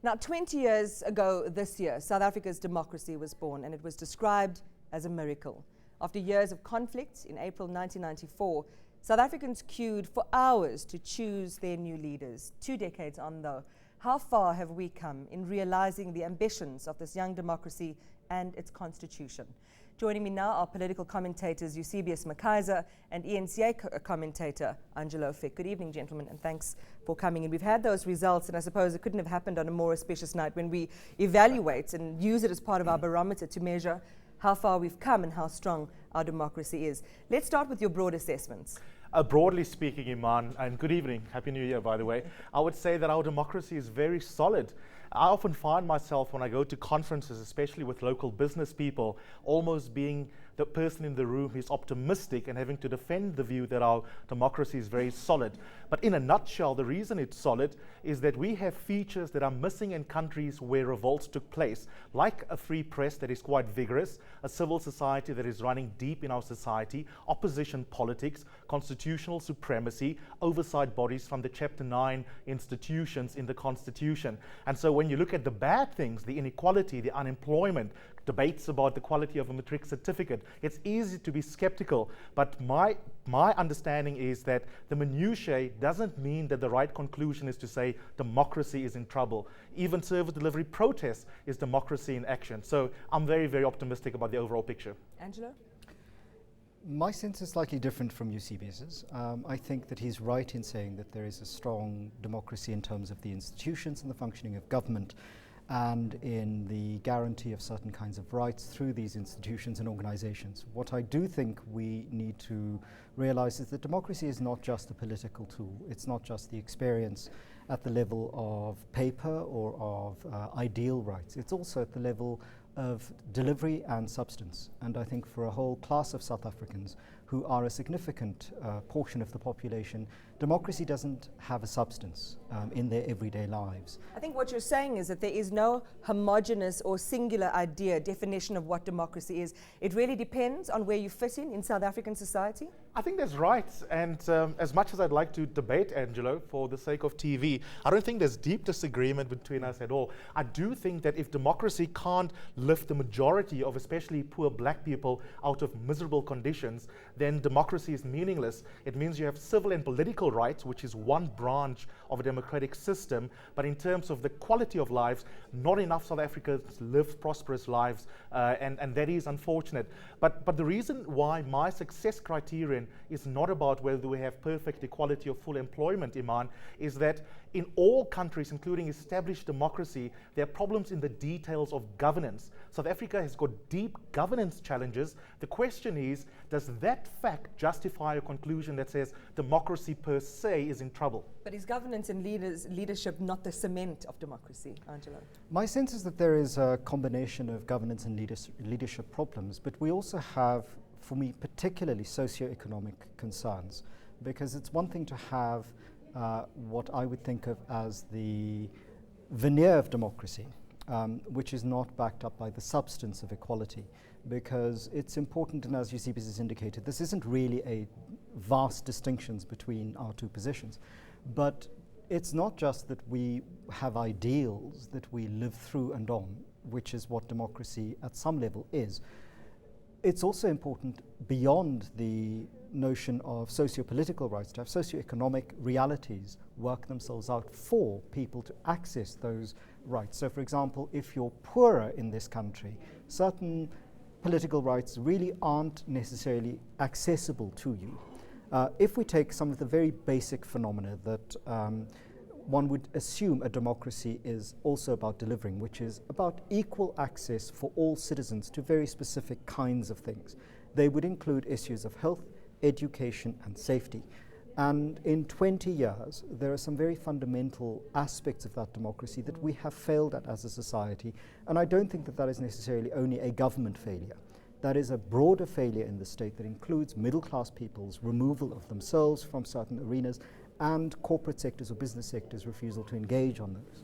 Now, 20 years ago this year, South Africa's democracy was born, and it was described as a miracle. After years of conflict, in April 1994, South Africans queued for hours to choose their new leaders. 2 decades on, though, how far have we come in realizing the ambitions of this young democracy and its constitution? Joining me now are political commentators Eusebius McKaiser and eNCA commentator Angelo Fick. Good evening, gentlemen, and thanks for coming in. We've had those results, and I suppose it couldn't have happened on a more auspicious night when we evaluate and use it as part of our barometer to measure how far we've come and how strong our democracy is. Let's start with your broad assessments. Broadly speaking, Iman, and good evening, Happy New Year, by the way, I would say that our democracy is very solid. I often find myself when I go to conferences, especially with local business people, almost being the person in the room who's optimistic and having to defend the view that our democracy is very solid. But in a nutshell, the reason it's solid is that we have features that are missing in countries where revolts took place, like a free press that is quite vigorous, a civil society that is running deep in our society, opposition politics, constitutional supremacy, oversight bodies from the Chapter 9 institutions in the Constitution. And so when you look at the bad things, the inequality, the unemployment, debates about the quality of a matric certificate, it's easy to be skeptical, but my understanding is that the minutiae doesn't mean that the right conclusion is to say democracy is in trouble. Even service delivery protest is democracy in action. So I'm very, very optimistic about the overall picture. Angelo? My sense is slightly different from Eusebius's. I think that he's right in saying that there is a strong democracy in terms of the institutions and the functioning of government, and in the guarantee of certain kinds of rights through these institutions and organizations. What I do think we need to realize is that democracy is not just a political tool. It's not just the experience at the level of paper or of ideal rights. It's also at the level of delivery and substance. And I think for a whole class of South Africans who are a significant portion of the population, democracy doesn't have a substance in their everyday lives. I think what you're saying is that there is no homogeneous or singular idea, definition of what democracy is. It really depends on where you fit in South African society? I think that's right, and as much as I'd like to debate, Angelo, for the sake of TV, I don't think there's deep disagreement between us at all. I do think that if democracy can't lift the majority of especially poor black people out of miserable conditions, then democracy is meaningless. It means you have civil and political rights, which is one branch of a democratic system, but in terms of the quality of lives, not enough South Africans live prosperous lives, and that is unfortunate. But the reason why my success criterion is not about whether we have perfect equality or full employment, Iman, is that in all countries, including established democracy, there are problems in the details of governance. South Africa has got deep governance challenges. The question is, does that fact justify a conclusion that says democracy per se is in trouble? But is governance and leadership not the cement of democracy, Angelo? My sense is that there is a combination of governance and leadership problems, but we also have, for me, particularly socioeconomic concerns, because it's one thing to have what I would think of as the veneer of democracy, which is not backed up by the substance of equality, because it's important, and as Eusebius has indicated, this isn't really a vast distinctions between our two positions, but it's not just that we have ideals that we live through and on, which is what democracy at some level is. It's also important beyond the notion of socio-political rights to have socioeconomic realities work themselves out for people to access those rights. So, for example, if you're poorer in this country, certain political rights really aren't necessarily accessible to you. If we take some of the very basic phenomena that one would assume a democracy is also about delivering, which is about equal access for all citizens to very specific kinds of things. They would include issues of health, education, and safety. And in 20 years, there are some very fundamental aspects of that democracy that we have failed at as a society. And I don't think that that is necessarily only a government failure. That is a broader failure in the state that includes middle-class people's removal of themselves from certain arenas and corporate sectors or business sectors' refusal to engage on those.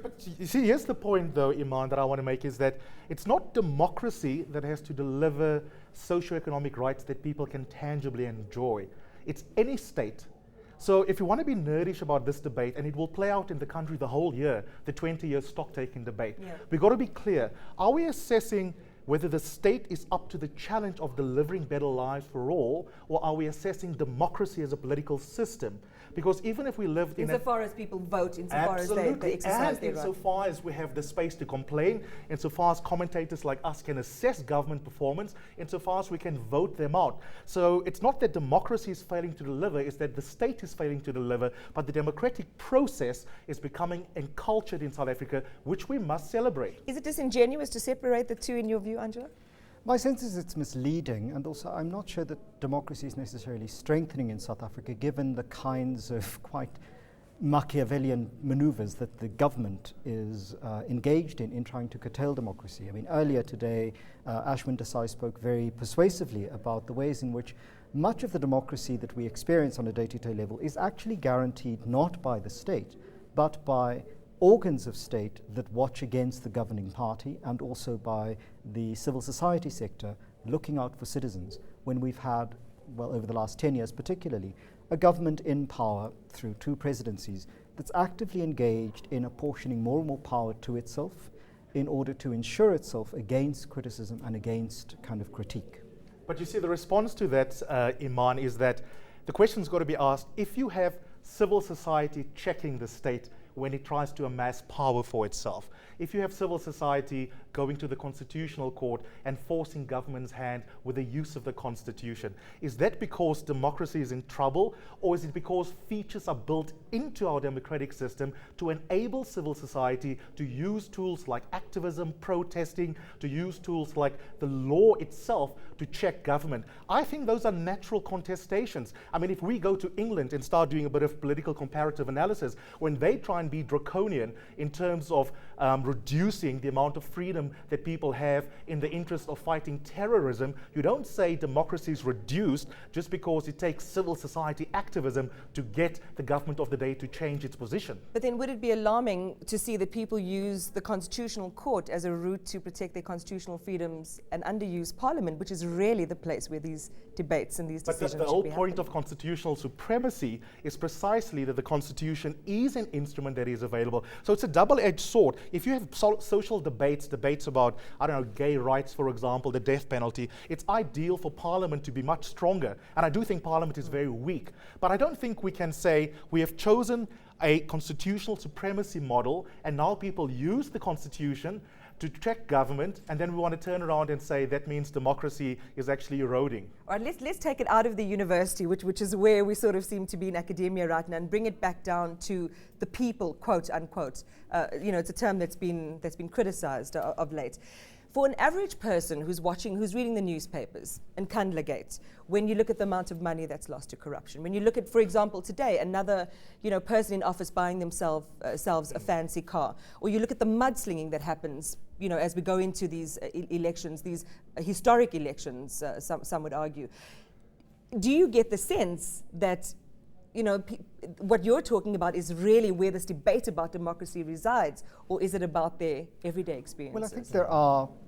But you see, here's the point, though, Iman, that I want to make, is that it's not democracy that has to deliver socioeconomic rights that people can tangibly enjoy. It's any state So if you want to be nerdish about this debate, and it will play out in the country the whole year, the 20-year stock-taking debate, we've got to be clear. Are we assessing whether the state is up to the challenge of delivering better lives for all, or are we assessing democracy as a political system? Because even if we lived in insofar as people vote, insofar as they exercise their right. Insofar as we have the space to complain, insofar as commentators like us can assess government performance, insofar as we can vote them out. So it's not that democracy is failing to deliver, it's that the state is failing to deliver, but the democratic process is becoming encultured in South Africa, which we must celebrate. Is it disingenuous to separate the two in your view, Angelo? My sense is it's misleading, and also I'm not sure that democracy is necessarily strengthening in South Africa, given the kinds of quite Machiavellian maneuvers that the government is engaged in trying to curtail democracy. I mean, earlier today, Ashwin Desai spoke very persuasively about the ways in which much of the democracy that we experience on a day-to-day level is actually guaranteed not by the state, but by organs of state that watch against the governing party, and also by the civil society sector looking out for citizens, when we've had, well, over the last 10 years particularly, a government in power through 2 presidencies that's actively engaged in apportioning more and more power to itself in order to ensure itself against criticism and against kind of critique. But you see, the response to that, Iman, is that the question's got to be asked, if you have civil society checking the state when it tries to amass power for itself, if you have civil society going to the Constitutional Court and forcing government's hand with the use of the Constitution, is that because democracy is in trouble, or is it because features are built into our democratic system to enable civil society to use tools like activism, protesting, to use tools like the law itself to check government? I think those are natural contestations. I mean, if we go to England and start doing a bit of political comparative analysis, when they try and be draconian in terms of reducing the amount of freedom that people have in the interest of fighting terrorism, you don't say democracy is reduced just because it takes civil society activism to get the government of the day to change its position. But then would it be alarming to see that people use the Constitutional Court as a route to protect their constitutional freedoms and underuse Parliament, which is really the place where these debates and these decisions should be happening? But the whole point of constitutional supremacy is precisely that the Constitution is an instrument that is available. So it's a double-edged sword. If you have social debates about, I don't know, gay rights, for example, the death penalty, it's ideal for Parliament to be much stronger. And I do think Parliament is very weak. But I don't think we can say we have chosen a constitutional supremacy model, and now people use the Constitution to check government, and then we want to turn around and say that means democracy is actually eroding. All right, let's take it out of the university, which is where we sort of seem to be in academia right now, and bring it back down to the people, quote unquote. It's a term that's been criticized of late. For an average person who's reading the newspapers and Kandla-gate, when you look at the amount of money that's lost to corruption, when you look at, for example, today, another person in office buying themselves a fancy car, or you look at the mudslinging that happens, as we go into these elections, these historic elections, some would argue. Do you get the sense that what you're talking about is really where this debate about democracy resides, or is it about their everyday experiences? Well, I think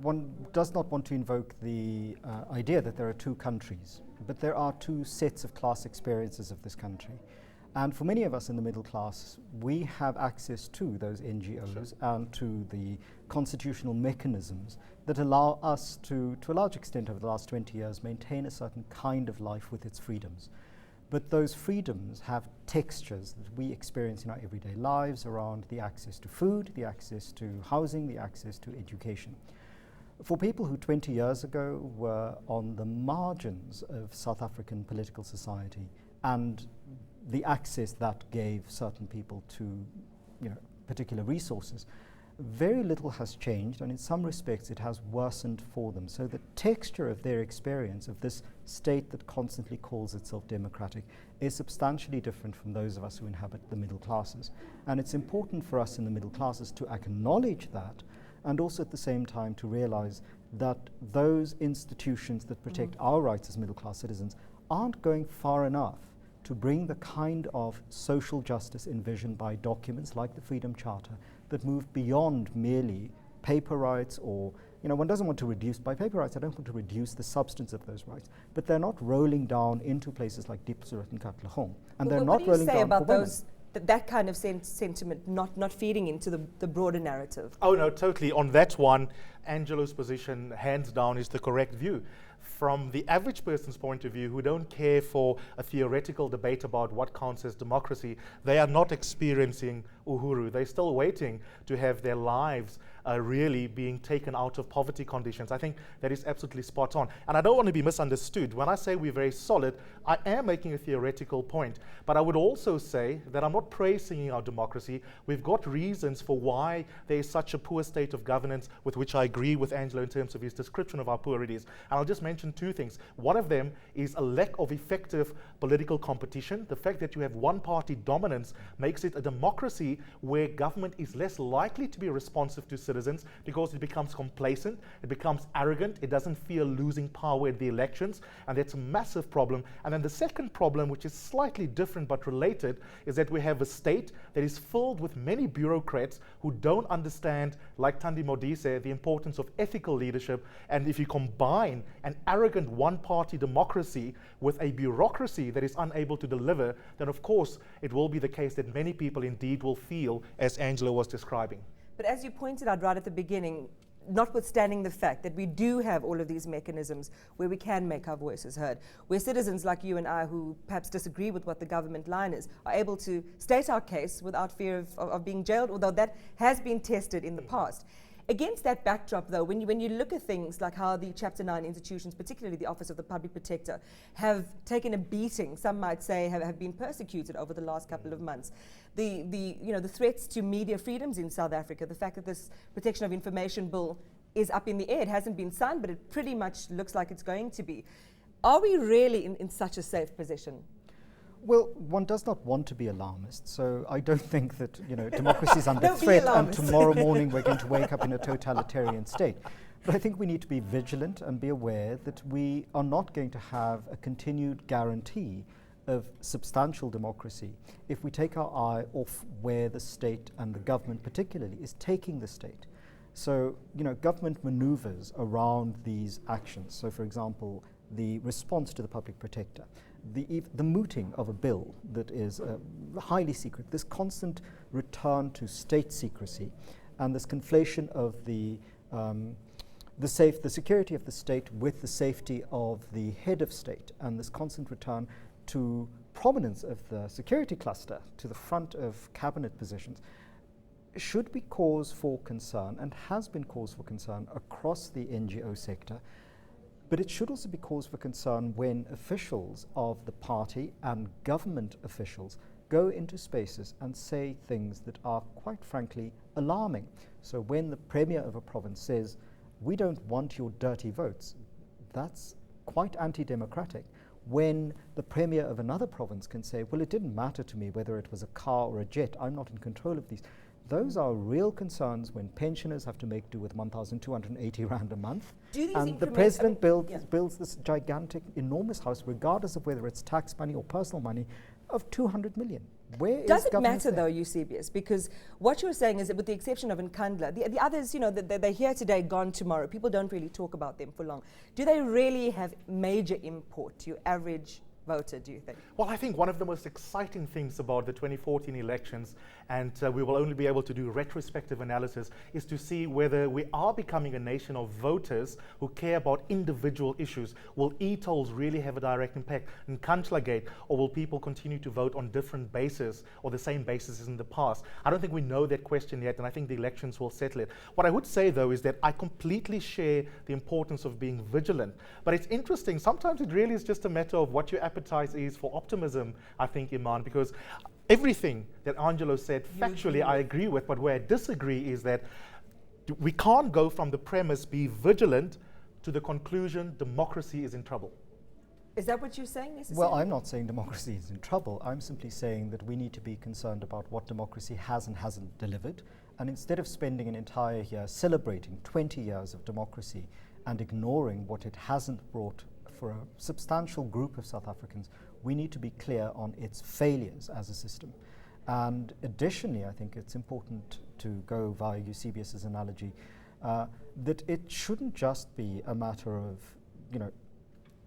one does not want to invoke the idea that there are 2 countries, but there are 2 sets of class experiences of this country. And for many of us in the middle class, we have access to those NGOs and to the constitutional mechanisms that allow us to a large extent over the last 20 years, maintain a certain kind of life with its freedoms. But those freedoms have textures that we experience in our everyday lives around the access to food, the access to housing, the access to education. For people who 20 years ago were on the margins of South African political society and the access that gave certain people to particular resources, very little has changed, and in some respects it has worsened for them. So the texture of their experience of this state that constantly calls itself democratic is substantially different from those of us who inhabit the middle classes. And it's important for us in the middle classes to acknowledge that, and also at the same time to realize that those institutions that protect our rights as middle class citizens aren't going far enough to bring the kind of social justice envisioned by documents like the Freedom Charter that move beyond merely paper rights, or one doesn't want to reduce, by paper rights I don't want to reduce the substance of those rights, but they're not rolling down into places like Diepsloot and Katlehong, and they're not rolling down for women. That kind of sentiment not feeding into the broader narrative? Oh no, totally. On that one, Angelo's position, hands down, is the correct view. From the average person's point of view, who don't care for a theoretical debate about what counts as democracy, they are not experiencing uhuru. They're still waiting to have their lives really being taken out of poverty conditions. I think that is absolutely spot on. And I don't want to be misunderstood. When I say we're very solid, I am making a theoretical point. But I would also say that I'm not praising our democracy. We've got reasons for why there is such a poor state of governance, with which I agree with Angelo in terms of his description of how poor it is. And I'll just mention two things. One of them is a lack of effective political competition. The fact that you have one-party dominance makes it a democracy where government is less likely to be responsive to citizens because it becomes complacent, it becomes arrogant, it doesn't fear losing power at the elections, and that's a massive problem. And then the second problem, which is slightly different but related, is that we have a state that is filled with many bureaucrats who don't understand, like Thandi Modise, the importance of ethical leadership. And if you combine an arrogant one-party democracy with a bureaucracy that is unable to deliver, then of course it will be the case that many people indeed will feel as Angelo was describing. But as you pointed out right at the beginning, notwithstanding the fact that we do have all of these mechanisms where we can make our voices heard, where citizens like you and I, who perhaps disagree with what the government line is, are able to state our case without fear of being jailed, although that has been tested in the past. Against that backdrop, though, when you look at things like how the Chapter 9 institutions, particularly the Office of the Public Protector, have taken a beating, some might say have been persecuted over the last couple of months, the threats to media freedoms in South Africa, the fact that this Protection of Information Bill is up in the air, it hasn't been signed, but it pretty much looks like it's going to be. Are we really in such a safe position? Well, one does not want to be alarmist, so I don't think that democracy is under threat and tomorrow morning we're going to wake up in a totalitarian state. But I think we need to be vigilant and be aware that we are not going to have a continued guarantee of substantial democracy if we take our eye off where the state, and the government particularly, is taking the state. So, government maneuvers around these actions. So, for example, the response to the public protector, the mooting of a bill that is highly secret, this constant return to state secrecy, and this conflation of the security of the state with the safety of the head of state, and this constant return to prominence of the security cluster to the front of cabinet positions, should be cause for concern, and has been cause for concern across the NGO sector. But it should also be cause for concern when officials of the party and government officials go into spaces and say things that are, quite frankly, alarming. So when the premier of a province says, "We don't want your dirty votes," that's quite anti-democratic. When the premier of another province can say, "Well, it didn't matter to me whether it was a car or a jet, I'm not in control of these." Those are real concerns when pensioners have to make do with 1,280 rand a month. And the president builds this gigantic, enormous house, regardless of whether it's tax money or personal money, of 200 million. Where does it matter, though, Eusebius? Because what you're saying is that with the exception of Nkandla, the others, they're here today, gone tomorrow. People don't really talk about them for long. Do they really have major import to your average voter, do you think? Well, I think one of the most exciting things about the 2014 elections, and we will only be able to do retrospective analysis, is to see whether we are becoming a nation of voters who care about individual issues. Will e-tolls really have a direct impact in Nkandla, or will people continue to vote on different bases or the same basis as in the past? I don't think we know that question yet, and I think the elections will settle it. What I would say, though, is that I completely share the importance of being vigilant. But it's interesting, sometimes it really is just a matter of what your appetite is for optimism, I think, Iman, because everything that Angelo said, factually, I agree with, but where I disagree is that we can't go from the premise, be vigilant, to the conclusion, democracy is in trouble. Is that what you're saying necessarily? Well, I'm not saying democracy is in trouble. I'm simply saying that we need to be concerned about what democracy has and hasn't delivered. And instead of spending an entire year celebrating 20 years of democracy and ignoring what it hasn't brought for a substantial group of South Africans, we need to be clear on its failures as a system. And additionally, I think it's important to go via Eusebius's analogy, that it shouldn't just be a matter of,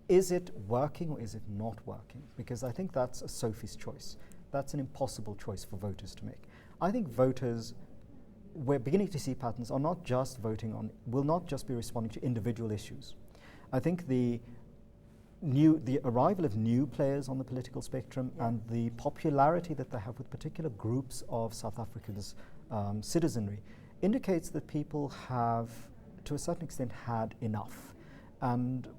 is it working or is it not working? Because I think that's a Sophie's choice. That's an impossible choice for voters to make. I think voters, we're beginning to see patterns, are not just voting on, will not just be responding to individual issues. I think the arrival of new players on the political spectrum and the popularity that they have with particular groups of South Africa's citizenry indicates that people have, to a certain extent, had enough. And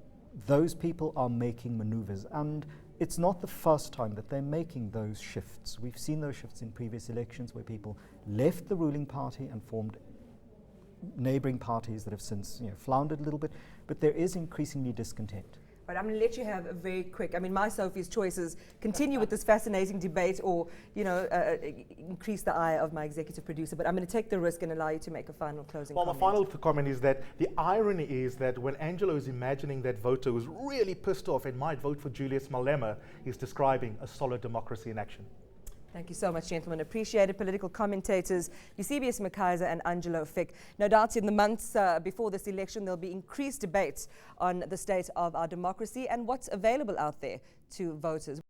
those people are making maneuvers. And it's not the first time that they're making those shifts. We've seen those shifts in previous elections where people left the ruling party and formed neighboring parties that have since floundered a little bit. But there is increasingly discontent. Right, I'm going to let you have a very quick, my Sophie's choices continue with this fascinating debate or, increase the ire of my executive producer, but I'm going to take the risk and allow you to make a final closing comment. Well, my final comment is that the irony is that when Angelo is imagining that voter who's really pissed off and might vote for Julius Malema, he's describing a solid democracy in action. Thank you so much, gentlemen. Appreciated. Political commentators Eusebius McKaiser and Angelo Fick. No doubt in the months before this election, there'll be increased debate on the state of our democracy and what's available out there to voters.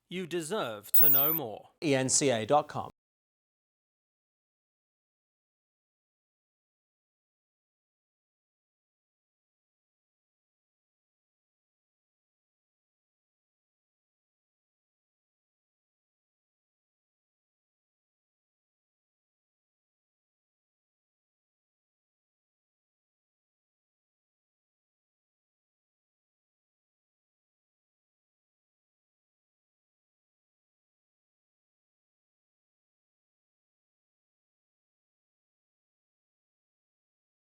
You deserve to know more. eNCA.com.